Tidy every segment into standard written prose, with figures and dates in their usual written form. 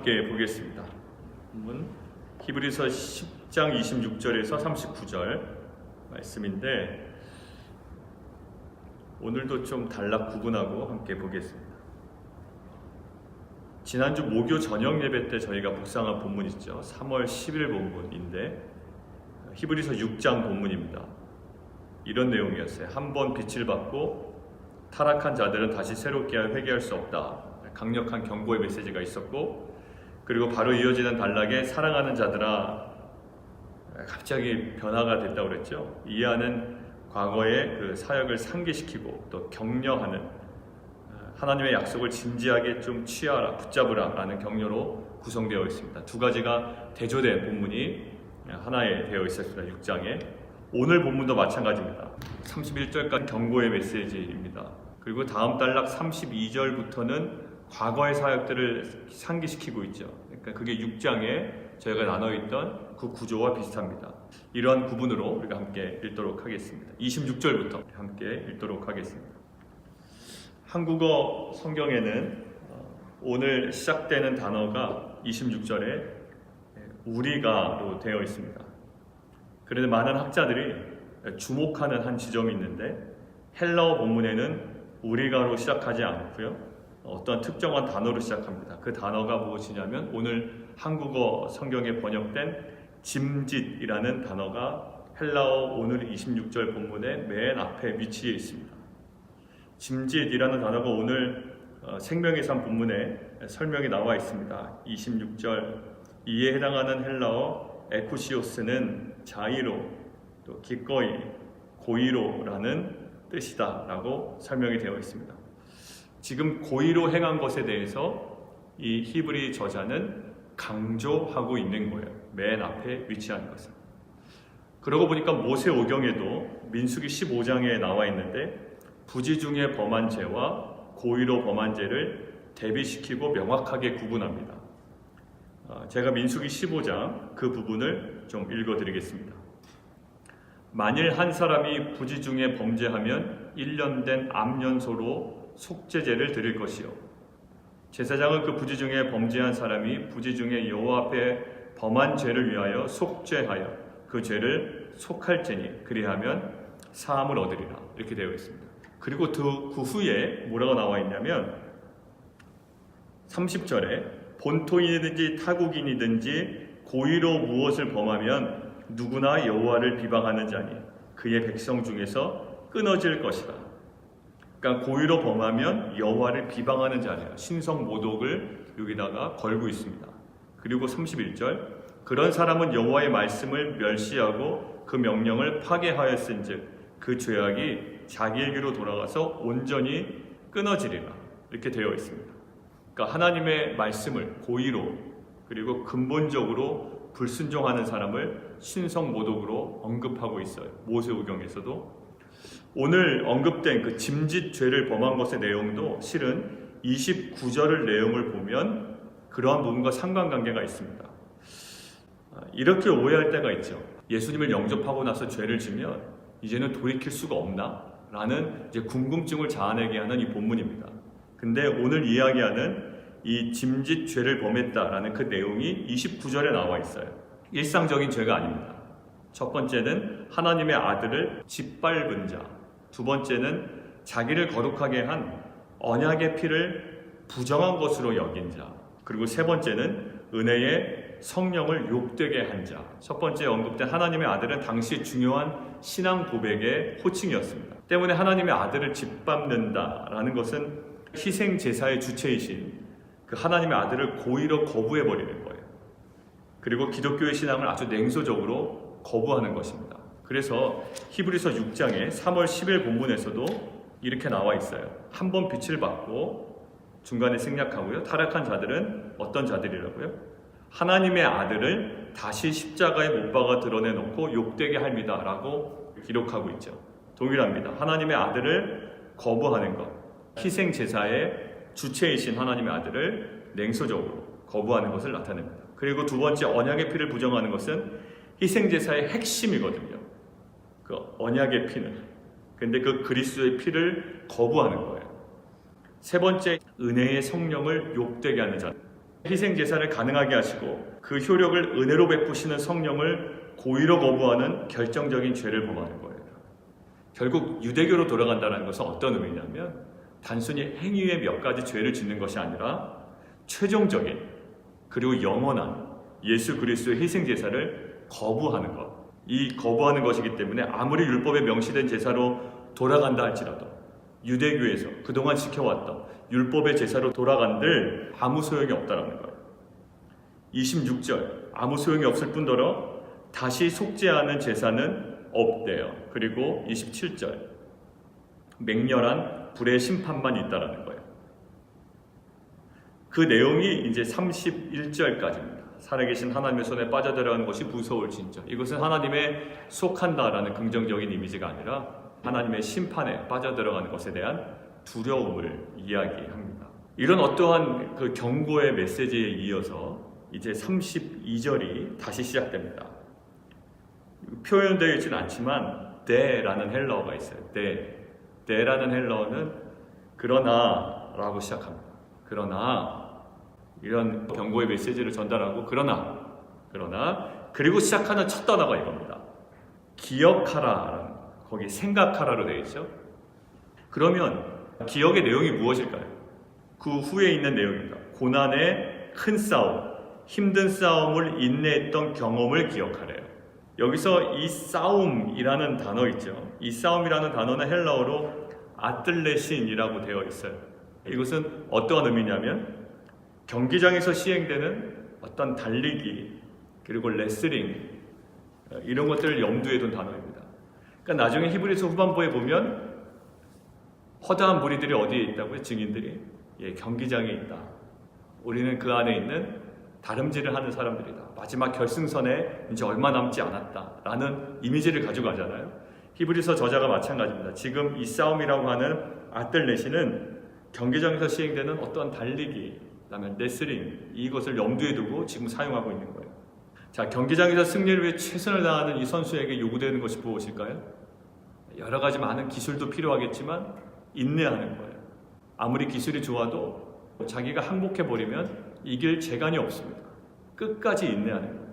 함께 보겠습니다. 본문 히브리서 10장 26절에서 39절 말씀인데 오늘도 좀 단락 구분하고 함께 보겠습니다. 지난주 목요 저녁 예배 때 저희가 묵상한 본문 있죠. 3월 10일 본문인데 히브리서 6장 본문입니다. 이런 내용이었어요. 한 번 빛을 받고 타락한 자들은 다시 새롭게 회개할 수 없다. 강력한 경고의 메시지가 있었고, 그리고 바로 이어지는 단락에 사랑하는 자들아, 갑자기 변화가 됐다고 그랬죠. 이해하는 과거의 그 사역을 상기시키고 또 격려하는, 하나님의 약속을 진지하게 좀 취하라, 붙잡으라 라는 격려로 구성되어 있습니다. 두 가지가 대조된 본문이 하나에 되어 있었습니다. 6장에. 오늘 본문도 마찬가지입니다. 31절까지 경고의 메시지입니다. 그리고 다음 단락 32절부터는 과거의 사역들을 상기시키고 있죠. 그러니까 그게 6장에 저희가 나눠있던 그 구조와 비슷합니다. 이러한 구분으로 우리가 함께 읽도록 하겠습니다. 26절부터 함께 읽도록 하겠습니다. 한국어 성경에는 오늘 시작되는 단어가 26절에 우리가로 되어 있습니다. 그런데 많은 학자들이 주목하는 한 지점이 있는데, 헬라어 본문에는 우리가로 시작하지 않고요, 어떤 특정한 단어로 시작합니다. 그 단어가 무엇이냐면 오늘 한국어 성경에 번역된 짐짓이라는 단어가 헬라어 오늘 26절 본문의 맨 앞에 위치해 있습니다. 짐짓이라는 단어가 오늘 생명의 삶 본문에 설명이 나와 있습니다. 26절 이에 해당하는 헬라어 에쿠시오스는 자의로, 또 기꺼이, 고의로라는 뜻이다 라고 설명이 되어 있습니다. 지금 고의로 행한 것에 대해서 이 히브리 저자는 강조하고 있는 거예요. 맨 앞에 위치한 것은. 그러고 보니까 모세오경에도 민수기 15장에 나와 있는데, 부지 중에 범한 죄와 고의로 범한 죄를 대비시키고 명확하게 구분합니다. 제가 민수기 15장 그 부분을 좀 읽어드리겠습니다. 만일 한 사람이 부지 중에 범죄하면 1년 된 암연소로 속죄제를 드릴 것이요, 제사장은 그 부지 중에 범죄한 사람이 부지 중에 여호와 앞에 범한 죄를 위하여 속죄하여 그 죄를 속할지니 그리하면 사함을 얻으리라, 이렇게 되어 있습니다. 그리고 그 후에 뭐라고 나와 있냐면 30절에 본토인이든지 타국인이든지 고의로 무엇을 범하면 누구나 여호와를 비방하는 자니 그의 백성 중에서 끊어질 것이다. 그러니까 고의로 범하면 여호와를 비방하는 자예요. 신성 모독을 여기다가 걸고 있습니다. 그리고 31절 그런 사람은 여호와의 말씀을 멸시하고 그 명령을 파괴하였은즉 그 죄악이 자기에게로 돌아가서 온전히 끊어지리라, 이렇게 되어 있습니다. 그러니까 하나님의 말씀을 고의로 그리고 근본적으로 불순종하는 사람을 신성모독으로 언급하고 있어요. 모세오경에서도. 오늘 언급된 그 짐짓 죄를 범한 것의 내용도 실은 29절의 내용을 보면 그러한 부분과 상관관계가 있습니다. 이렇게 오해할 때가 있죠. 예수님을 영접하고 나서 죄를 지면 이제는 돌이킬 수가 없나? 라는 이제 궁금증을 자아내게 하는 이 본문입니다. 근데 오늘 이야기하는 이 짐짓 죄를 범했다라는 그 내용이 29절에 나와 있어요. 일상적인 죄가 아닙니다. 첫 번째는 하나님의 아들을 짓밟은 자, 두 번째는 자기를 거룩하게 한 언약의 피를 부정한 것으로 여긴 자, 그리고 세 번째는 은혜의 성령을 욕되게 한 자. 첫 번째 언급된 하나님의 아들은 당시 중요한 신앙 고백의 호칭이었습니다. 때문에 하나님의 아들을 짓밟는다라는 것은 희생 제사의 주체이신 그 하나님의 아들을 고의로 거부해버리는 거예요. 그리고 기독교의 신앙을 아주 냉소적으로 거부하는 것입니다. 그래서 히브리서 6장의 3월 10일 본문에서도 이렇게 나와 있어요. 한 번 빛을 받고 중간에 생략하고요, 타락한 자들은 어떤 자들이라고요? 하나님의 아들을 다시 십자가에 못 박아 드러내놓고 욕되게 합니다 라고 기록하고 있죠. 동일합니다. 하나님의 아들을 거부하는 것, 희생 제사의 주체이신 하나님의 아들을 냉소적으로 거부하는 것을 나타냅니다. 그리고 두 번째, 언약의 피를 부정하는 것은 희생 제사의 핵심이거든요. 그 언약의 피는. 근데 그 그리스도의 피를 거부하는 거예요. 세 번째, 은혜의 성령을 욕되게 하는 자. 희생 제사를 가능하게 하시고 그 효력을 은혜로 베푸시는 성령을 고의로 거부하는 결정적인 죄를 범하는 거예요. 결국 유대교로 돌아간다는 것은 어떤 의미냐면 단순히 행위의 몇 가지 죄를 짓는 것이 아니라 최종적인 그리고 영원한 예수 그리스도의 희생 제사를 거부하는 것. 이 거부하는 것이기 때문에 아무리 율법에 명시된 제사로 돌아간다 할지라도 유대교에서 그동안 지켜왔던 율법의 제사로 돌아간들 아무 소용이 없다라는 거예요. 26절 아무 소용이 없을 뿐더러 다시 속죄하는 제사는 없대요. 그리고 27절 맹렬한 불의 심판만 있다라는 거예요. 그 내용이 이제 31절까지입니다. 살아계신 하나님의 손에 빠져들어가는 것이 무서울진저. 이것은 하나님에 속한다라는 긍정적인 이미지가 아니라 하나님의 심판에 빠져들어가는 것에 대한 두려움을 이야기합니다. 이런 어떠한 그 경고의 메시지에 이어서 이제 32절이 다시 시작됩니다. 표현되어 있지는 않지만 데라는 헬라어가 있어요. 데라는 헬라어는 그러나 라고 시작합니다. 그러나 이런 경고의 메시지를 전달하고 그러나 그리고 시작하는 첫 단어가 이겁니다. 기억하라라는 거기 생각하라로 되어 있죠. 그러면 기억의 내용이 무엇일까요? 그 후에 있는 내용입니다. 고난의 큰 싸움, 힘든 싸움을 인내했던 경험을 기억하래요. 여기서 이 싸움이라는 단어 있죠. 이 싸움이라는 단어는 헬라어로 아틀레신이라고 되어 있어요. 이것은 어떠한 의미냐면 경기장에서 시행되는 어떤 달리기 그리고 레슬링 이런 것들을 염두에 둔 단어입니다. 그러니까 나중에 히브리서 후반부에 보면 허다한 무리들이 어디에 있다고요? 증인들이 경기장에 있다. 우리는 그 안에 있는 다름질을 하는 사람들이다. 마지막 결승선에 이제 얼마 남지 않았다라는 이미지를 가지고 가잖아요. 히브리서 저자가 마찬가지입니다. 지금 이 싸움이라고 하는 아틀레신은 경기장에서 시행되는 어떤 달리기, 그다음에 레슬링 이것을 염두에 두고 지금 사용하고 있는 거예요. 자, 경기장에서 승리를 위해 최선을 다하는 이 선수에게 요구되는 것이 무엇일까요? 여러 가지 많은 기술도 필요하겠지만 인내하는 거예요. 아무리 기술이 좋아도 자기가 항복해버리면 이길 재간이 없습니다. 끝까지 인내하는 거예요.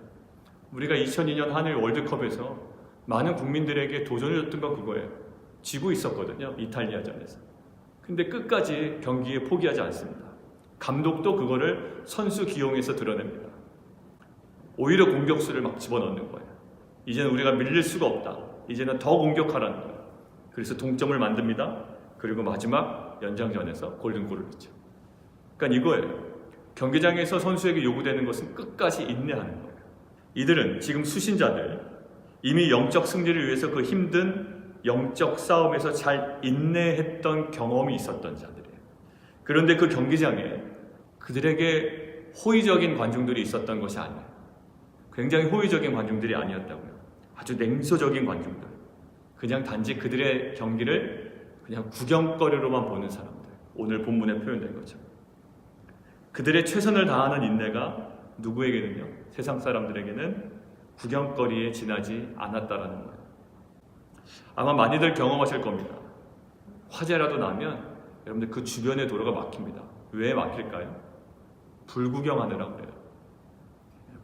우리가 2002년 한일 월드컵에서 많은 국민들에게 도전을 줬던 건 그거예요. 지고 있었거든요. 이탈리아전에서. 근데 끝까지 경기에 포기하지 않습니다. 감독도 그거를 선수 기용해서 드러냅니다. 오히려 공격수를 막 집어넣는 거예요. 이제는 우리가 밀릴 수가 없다. 이제는 더 공격하라는 거예요. 그래서 동점을 만듭니다. 그리고 마지막 연장전에서 골든골을 넣죠. 그러니까 이거예요. 경기장에서 선수에게 요구되는 것은 끝까지 인내하는 거예요. 이들은 지금 수신자들 이미 영적 승리를 위해서 그 힘든 영적 싸움에서 잘 인내했던 경험이 있었던 자들이에요. 그런데 그 경기장에 그들에게 호의적인 관중들이 있었던 것이 아니에요. 굉장히 호의적인 관중들이 아니었다고요. 아주 냉소적인 관중들. 그냥 단지 그들의 경기를 그냥 구경거리로만 보는 사람들. 오늘 본문에 표현된 거죠. 그들의 최선을 다하는 인내가 누구에게는요? 세상 사람들에게는 구경거리에 지나지 않았다라는 거예요. 아마 많이들 경험하실 겁니다. 화재라도 나면 여러분들 그 주변의 도로가 막힙니다. 왜 막힐까요? 불 구경하느라고 그래요.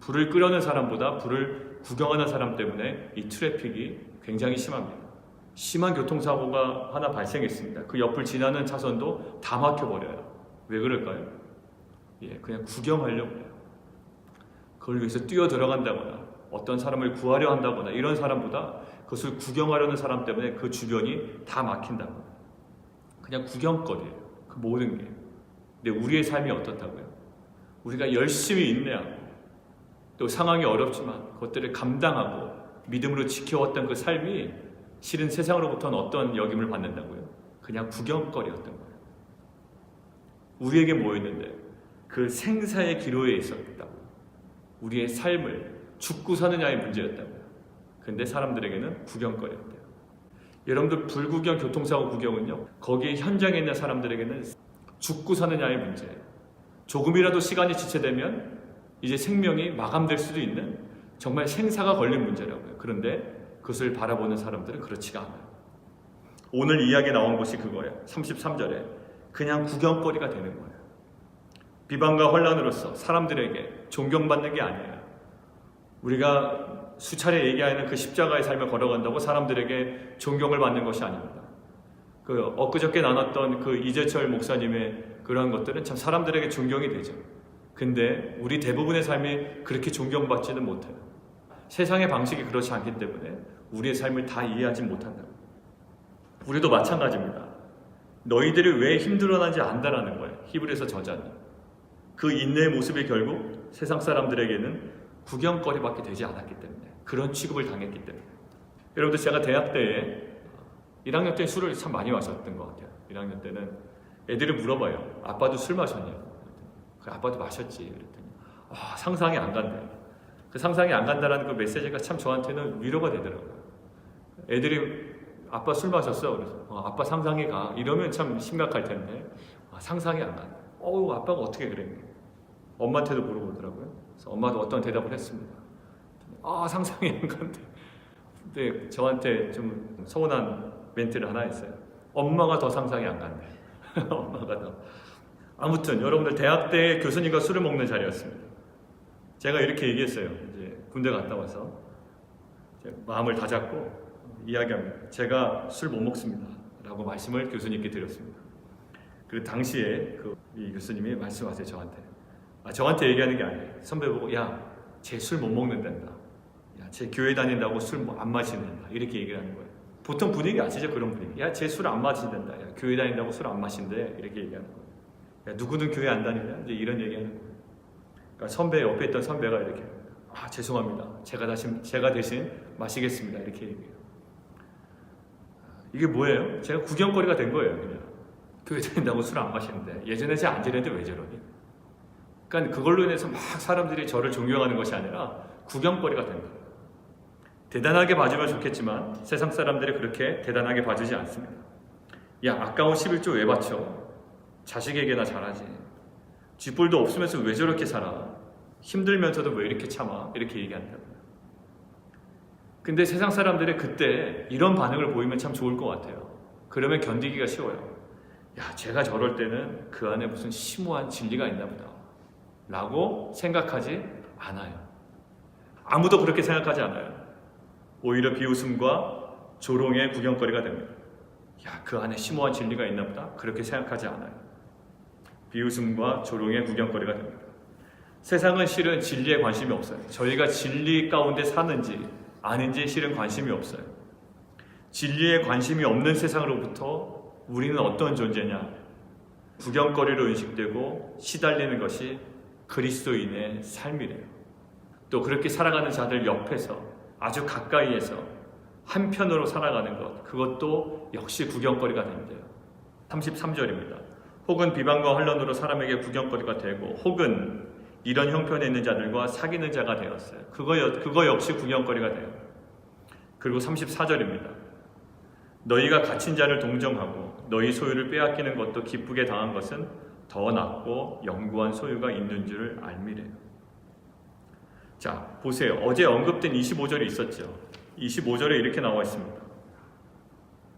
불을 끄려는 사람보다 불을 구경하는 사람 때문에 이 트래픽이 굉장히 심합니다. 심한 교통사고가 하나 발생했습니다. 그 옆을 지나는 차선도 다 막혀버려요. 왜 그럴까요? 그냥 구경하려고 해요. 그걸 위해서 뛰어 들어간다거나 어떤 사람을 구하려 한다거나 이런 사람보다 그것을 구경하려는 사람 때문에 그 주변이 다 막힌다고. 그냥 구경거리예요. 그 모든 게. 근데 우리의 삶이 어떻다고요? 우리가 열심히 인내하고 또 상황이 어렵지만 그것들을 감당하고 믿음으로 지켜왔던 그 삶이 실은 세상으로부터는 어떤 여김을 받는다고요? 그냥 구경거리였던 거예요. 우리에게 뭐였는데? 그 생사의 기로에 있었다고. 우리의 삶을 죽고 사느냐의 문제였다고요. 근데 사람들에게는 구경거리였대요. 여러분들 불구경 교통사고 구경은요, 거기 현장에 있는 사람들에게는 죽고 사느냐의 문제예요. 조금이라도 시간이 지체되면 이제 생명이 마감될 수도 있는 정말 생사가 걸린 문제라고요. 그런데 그것을 바라보는 사람들은 그렇지가 않아요. 오늘 이야기에 나온 것이 그거예요. 33절에 그냥 구경거리가 되는 거예요. 비방과 혼란으로서 사람들에게 존경받는 게 아니에요. 우리가 수차례 얘기하는 그 십자가의 삶을 걸어간다고 사람들에게 존경을 받는 것이 아닙니다. 엊그저께 나눴던 그 이재철 목사님의 그러한 것들은 참 사람들에게 존경이 되죠. 근데 우리 대부분의 삶이 그렇게 존경받지는 못해요. 세상의 방식이 그렇지 않기 때문에 우리의 삶을 다 이해하지 못한다. 우리도 마찬가지입니다. 너희들이 왜 힘들어하는지 안다라는 거예요. 히브리서 저자는. 그 인내의 모습이 결국 세상 사람들에게는 구경거리밖에 되지 않았기 때문에, 그런 취급을 당했기 때문에. 여러분들, 제가 대학 때에 1학년 때 술을 참 많이 마셨던 것 같아요. 1학년 때는 애들이 물어봐요. 아빠도 술 마셨냐고. 그래, 아빠도 마셨지. 그랬더니 상상이 안 간대요. 그 상상이 안 간다라는 그 메시지가 참 저한테는 위로가 되더라고요. 애들이 아빠 술 마셨어. 그래서 아빠 상상이 가. 이러면 참 심각할 텐데 상상이 안 간다. 아빠가 어떻게 그래? 엄마한테도 물어보더라고요. 그래서 엄마도 어떤 대답을 했습니다. 상상이 안 간대. 근데 저한테 좀 서운한 멘트를 하나 했어요. 엄마가 더 상상이 안 간대. 엄마가 더. 아무튼 여러분들, 대학 때 교수님과 술을 먹는 자리였습니다. 제가 이렇게 얘기했어요. 이제 군대 갔다 와서 마음을 다잡고 이야기합니다. 제가 술 못 먹습니다 라고 말씀을 교수님께 드렸습니다. 그 당시에 이 교수님이 말씀하세요. 저한테 얘기하는 게 아니에요. 선배 보고, 야, 쟤 술 못 먹는단다. 야, 쟤 교회 다닌다고 술 안 마신단다. 이렇게 얘기를 하는 거예요. 보통 분위기 아시죠? 그런 분위기. 야, 쟤 술 안 마신단다. 야, 교회 다닌다고 술 안 마신대. 이렇게 얘기하는 거예요. 야, 누구는 교회 안 다니냐? 이제 이런 얘기하는 거예요. 그러니까 옆에 있던 선배가 이렇게, 죄송합니다. 제가 대신 마시겠습니다. 이렇게 얘기해요. 이게 뭐예요? 제가 구경거리가 된 거예요. 그냥 교회 다닌다고 술 안 마시는데, 예전에 쟤 안 지냈는데 왜 저러니? 그러니까 그걸로 인해서 막 사람들이 저를 존경하는 것이 아니라 구경거리가 된 거예요. 대단하게 봐주면 좋겠지만 세상 사람들이 그렇게 대단하게 봐주지 않습니다. 야, 아까운 11조 왜 바쳐? 자식에게나 잘하지. 쥐뿔도 없으면서 왜 저렇게 살아? 힘들면서도 왜 이렇게 참아? 이렇게 얘기한다고요. 근데 세상 사람들이 그때 이런 반응을 보이면 참 좋을 것 같아요. 그러면 견디기가 쉬워요. 야, 제가 저럴 때는 그 안에 무슨 심오한 진리가 있나 보다 라고 생각하지 않아요. 아무도 그렇게 생각하지 않아요. 오히려 비웃음과 조롱의 구경거리가 됩니다. 야, 그 안에 심오한 진리가 있나 보다, 그렇게 생각하지 않아요. 비웃음과 조롱의 구경거리가 됩니다. 세상은 실은 진리에 관심이 없어요. 저희가 진리 가운데 사는지 아닌지 실은 관심이 없어요. 진리에 관심이 없는 세상으로부터 우리는 어떤 존재냐? 구경거리로 인식되고 시달리는 것이 그리스도인의 삶이래요. 또 그렇게 살아가는 자들 옆에서, 아주 가까이에서 한편으로 살아가는 것, 그것도 역시 구경거리가 된대요. 33절입니다. 혹은 비방과 혼란으로 사람에게 구경거리가 되고, 혹은 이런 형편에 있는 자들과 사귀는 자가 되었어요. 그거 역시 구경거리가 돼요. 그리고 34절입니다. 너희가 갇힌 자를 동정하고 너희 소유를 빼앗기는 것도 기쁘게 당한 것은 더 낫고 영구한 소유가 있는 줄을 알미래요. 자, 보세요. 어제 언급된 25절이 있었죠. 25절에 이렇게 나와 있습니다.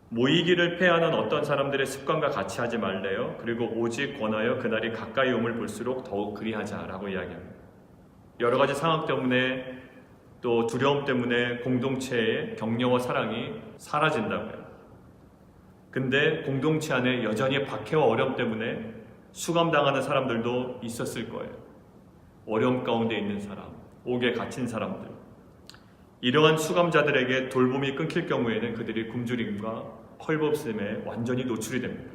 모이기를 패하는 어떤 사람들의 습관과 같이 하지 말래요. 그리고 오직 권하여 그날이 가까이 오물 볼수록 더욱 그리하자라고 이야기합니다. 여러 가지 상황 때문에 또 두려움 때문에 공동체의 격려와 사랑이 사라진다고요. 근데 공동체 안에 여전히 박해와 어려움 때문에 수감당하는 사람들도 있었을 거예요. 어려움 가운데 있는 사람, 옥에 갇힌 사람들. 이러한 수감자들에게 돌봄이 끊길 경우에는 그들이 굶주림과 헐벗음에 완전히 노출이 됩니다.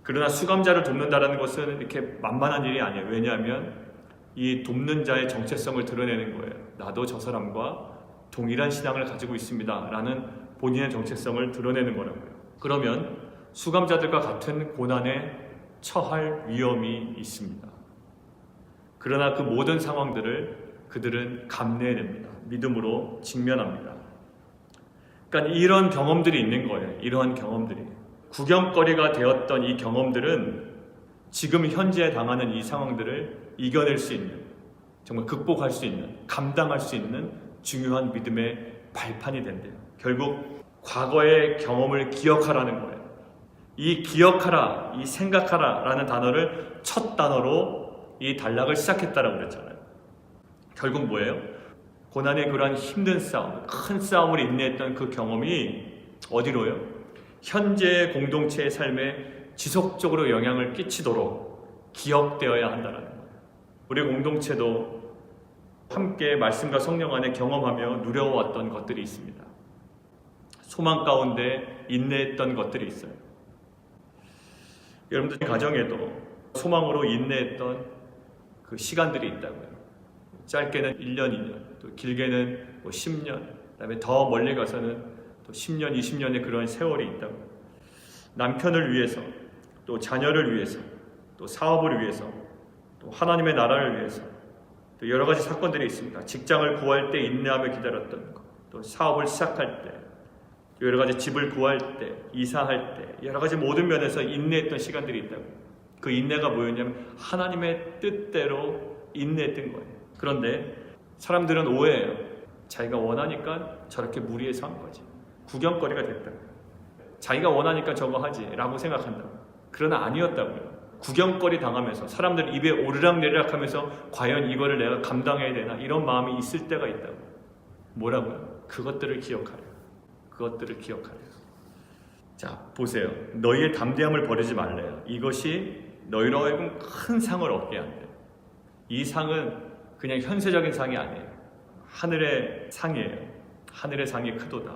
그러나 수감자를 돕는다는 것은 이렇게 만만한 일이 아니에요. 왜냐하면 이 돕는 자의 정체성을 드러내는 거예요. 나도 저 사람과 동일한 신앙을 가지고 있습니다 라는 본인의 정체성을 드러내는 거라고요. 그러면 수감자들과 같은 고난에 처할 위험이 있습니다. 그러나 그 모든 상황들을 그들은 감내해냅니다. 믿음으로 직면합니다. 그러니까 이런 경험들이 있는 거예요. 이러한 경험들이. 구경거리가 되었던 이 경험들은 지금 현재 당하는 이 상황들을 이겨낼 수 있는, 정말 극복할 수 있는, 감당할 수 있는 중요한 믿음의 발판이 된대요. 결국 과거의 경험을 기억하라는 거예요. 이 기억하라, 이 생각하라 라는 단어를 첫 단어로 이 단락을 시작했다라고 그랬잖아요. 결국 뭐예요? 고난의 그러한 힘든 싸움, 큰 싸움을 인내했던 그 경험이 어디로요? 현재의 공동체의 삶에 지속적으로 영향을 끼치도록 기억되어야 한다는 거예요. 우리 공동체도 함께 말씀과 성령 안에 경험하며 누려왔던 것들이 있습니다. 소망 가운데 인내했던 것들이 있어요. 여러분들 가정에도 소망으로 인내했던 그 시간들이 있다고요. 짧게는 1년, 2년, 또 길게는 10년, 그다음에 더 멀리 가서는 또 10년, 20년의 그런 세월이 있다고요. 남편을 위해서, 또 자녀를 위해서, 또 사업을 위해서, 또 하나님의 나라를 위해서, 또 여러 가지 사건들이 있습니다. 직장을 구할 때 인내하며 기다렸던 것, 또 사업을 시작할 때, 여러 가지 집을 구할 때, 이사할 때, 여러 가지 모든 면에서 인내했던 시간들이 있다고. 그 인내가 뭐였냐면 하나님의 뜻대로 인내했던 거예요. 그런데 사람들은 오해해요. 자기가 원하니까 저렇게 무리해서 한 거지. 구경거리가 됐다고. 자기가 원하니까 저거 하지 라고 생각한다고. 그러나 아니었다고요. 구경거리 당하면서 사람들 입에 오르락내리락 하면서 과연 이거를 내가 감당해야 되나 이런 마음이 있을 때가 있다고. 뭐라고요? 그것들을 기억하래요. 그것들을 기억하래요. 자, 보세요. 너희의 담대함을 버리지 말래요. 이것이 너희로 하여금 큰 상을 얻게 한대. 이 상은 그냥 현세적인 상이 아니에요. 하늘의 상이에요. 하늘의 상이 크도다.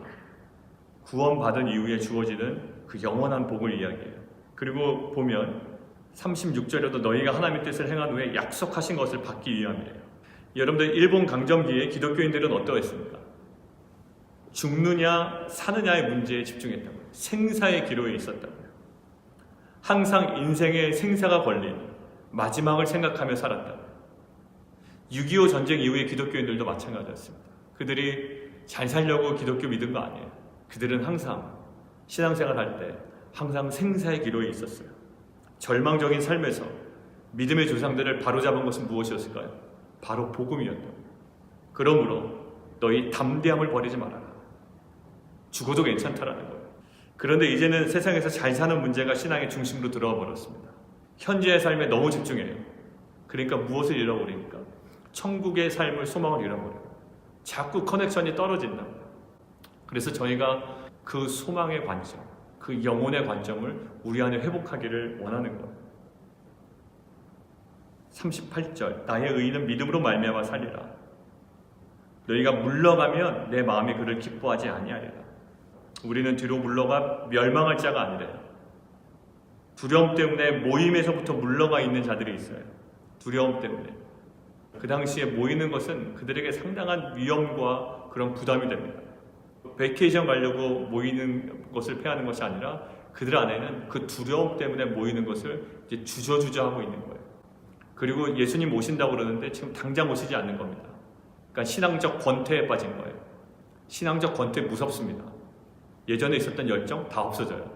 구원받은 이후에 주어지는 그 영원한 복을 이야기해요. 그리고 보면 36절에도 너희가 하나님의 뜻을 행한 후에 약속하신 것을 받기 위함이에요. 여러분들 일본 강점기에 기독교인들은 어떠했습니까? 죽느냐 사느냐의 문제에 집중했다고요. 생사의 기로에 있었다고요. 항상 인생의 생사가 걸린 마지막을 생각하며 살았다고요. 6.25 전쟁 이후의 기독교인들도 마찬가지였습니다. 그들이 잘 살려고 기독교 믿은 거 아니에요. 그들은 항상 신앙생활 할 때 항상 생사의 기로에 있었어요. 절망적인 삶에서 믿음의 조상들을 바로잡은 것은 무엇이었을까요? 바로 복음이었다고요. 그러므로 너희 담대함을 버리지 말아라. 죽어도 괜찮다라는 거예요. 그런데 이제는 세상에서 잘 사는 문제가 신앙의 중심으로 들어와 버렸습니다. 현재의 삶에 너무 집중해요. 그러니까 무엇을 잃어버립니까? 천국의 삶을 소망을 잃어버려요. 자꾸 커넥션이 떨어진다고요. 그래서 저희가 그 소망의 관점, 그 영혼의 관점을 우리 안에 회복하기를 원하는 거예요. 38절 나의 의인은 믿음으로 말미암아 살리라. 너희가 물러가면 내 마음이 그를 기뻐하지 아니하리라. 우리는 뒤로 물러가 멸망할 자가 아니래요. 두려움 때문에 모임에서부터 물러가 있는 자들이 있어요. 두려움 때문에. 그 당시에 모이는 것은 그들에게 상당한 위험과 그런 부담이 됩니다. 베이케이션 가려고 모이는 것을 패하는 것이 아니라 그들 안에는 그 두려움 때문에 모이는 것을 이제 주저주저 하고 있는 거예요. 그리고 예수님 오신다고 그러는데 지금 당장 오시지 않는 겁니다. 그러니까 신앙적 권태에 빠진 거예요. 신앙적 권태 무섭습니다. 예전에 있었던 열정 다 없어져요.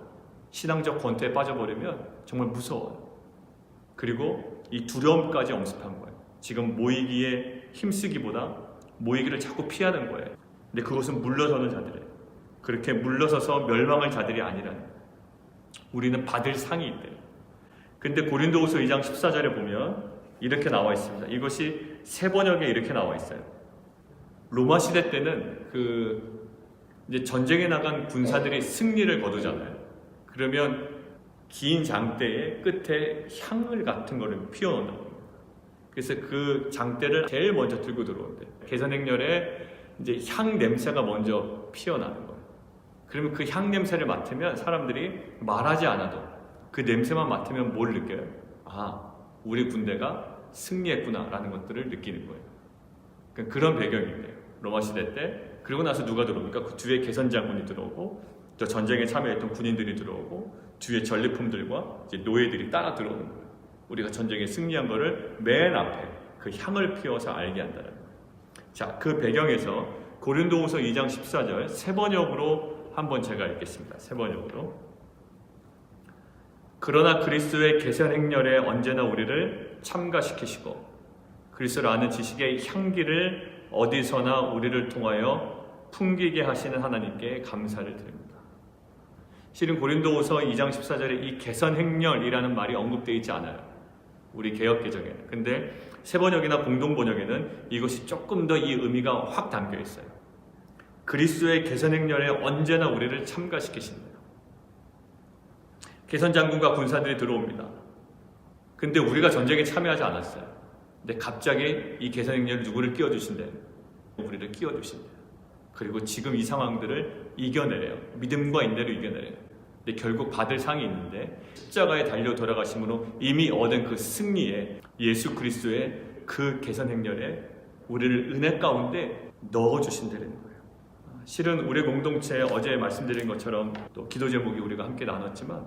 신앙적 권태에 빠져버리면 정말 무서워요. 그리고 이 두려움까지 엄습한 거예요. 지금 모이기에 힘쓰기보다 모이기를 자꾸 피하는 거예요. 근데 그것은 물러서는 자들이에요. 그렇게 물러서서 멸망할 자들이 아니라는 거예요. 우리는 받을 상이 있대요. 근데 고린도후서 2장 14절에 보면 이렇게 나와 있습니다. 이것이 세 번역에 이렇게 나와 있어요. 로마 시대 때는 이제 전쟁에 나간 군사들이 승리를 거두잖아요. 그러면 긴 장대의 끝에 향을 같은 거를 피워놓는다고 합니다. 그래서 그 장대를 제일 먼저 들고 들어온대. 개선행렬에 이제 향 냄새가 먼저 피어나는 거예요. 그러면 그 향 냄새를 맡으면 사람들이 말하지 않아도 그 냄새만 맡으면 뭘 느껴요? 아, 우리 군대가 승리했구나라는 것들을 느끼는 거예요. 그러니까 그런 배경인데요. 로마 시대 때. 그리고 나서 누가 들어옵니까? 그 뒤에 개선장군이 들어오고 또 전쟁에 참여했던 군인들이 들어오고 뒤에 전리품들과 이제 노예들이 따라 들어오는 거예요. 우리가 전쟁에 승리한 거를 맨 앞에 그 향을 피워서 알게 한다는 거예요. 자, 그 배경에서 고린도후서 2장 14절 세 번역으로 한번 제가 읽겠습니다. 세 번역으로. 그러나 그리스도의 개선 행렬에 언제나 우리를 참가시키시고 그리스도를 아는 지식의 향기를 어디서나 우리를 통하여 풍기게 하시는 하나님께 감사를 드립니다. 실은 고린도후서 2장 14절에 이 개선 행렬이라는 말이 언급되어 있지 않아요. 우리 개역 개정에는. 근데 새번역이나 공동 번역에는 이것이 조금 더 이 의미가 확 담겨 있어요. 그리스도의 개선 행렬에 언제나 우리를 참가시키신대요. 개선 장군과 군사들이 들어옵니다. 근데 우리가 전쟁에 참여하지 않았어요. 근데 갑자기 이 개선 행렬에 누구를 끼워주신대요? 우리를 끼워주신대요. 그리고 지금 이 상황들을 이겨내래요. 믿음과 인내로 이겨내래요. 근데 결국 받을 상이 있는데 십자가에 달려 돌아가심으로 이미 얻은 그 승리에 예수 그리스도의 그 개선 행렬에 우리를 은혜 가운데 넣어주신다는 거예요. 실은 우리 공동체 어제 말씀드린 것처럼 또 기도 제목이 우리가 함께 나눴지만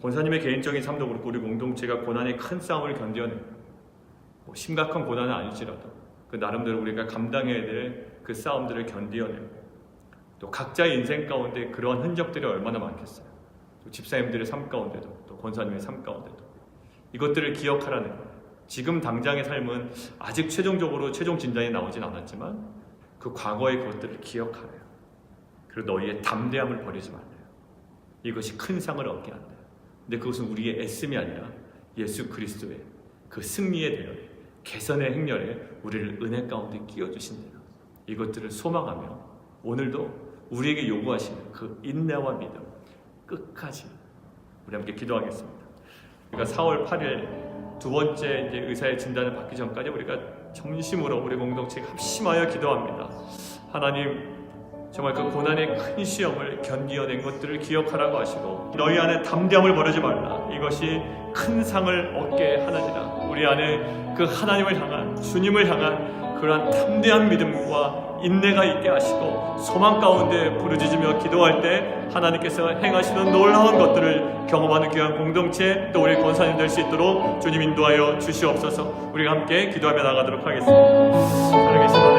권사님의 개인적인 삶도 그렇고 우리 공동체가 고난의 큰 싸움을 견뎌내고 심각한 고난은 아닐지라도 그 나름대로 우리가 감당해야 될 그 싸움들을 견디어내고 또 각자의 인생 가운데 그러한 흔적들이 얼마나 많겠어요. 또 집사님들의 삶 가운데도 또 권사님의 삶 가운데도 이것들을 기억하라는 거예요. 지금 당장의 삶은 아직 최종 진단이 나오진 않았지만 그 과거의 그것들을 기억하래요. 그리고 너희의 담대함을 버리지 말래요. 이것이 큰 상을 얻게 한다. 근데 그것은 우리의 애씀이 아니라 예수 그리스도의 그 승리에 대한 개선의 행렬에 우리를 은혜 가운데 끼워주신대요. 이것들을 소망하며 오늘도 우리에게 요구하시는 그 인내와 믿음 끝까지 우리 함께 기도하겠습니다. 우리가 4월 8일 두 번째 이제 의사의 진단을 받기 전까지 우리가 전심으로 우리 공동체가 합심하여 기도합니다. 하나님, 정말 그 고난의 큰 시험을 견디어낸 것들을 기억하라고 하시고 너희 안에 담대함을 버리지 말라. 이것이 큰 상을 얻게 하느니라. 우리 안에 그 하나님을 향한 주님을 향한 그러한 담대한 믿음과 인내가 있게 하시고 소망 가운데 부르짖으며 기도할 때 하나님께서 행하시는 놀라운 것들을 경험하는 귀한 공동체 또 우리 권사님 될 수 있도록 주님 인도하여 주시옵소서. 우리가 함께 기도하며 나가도록 하겠습니다. 살아계신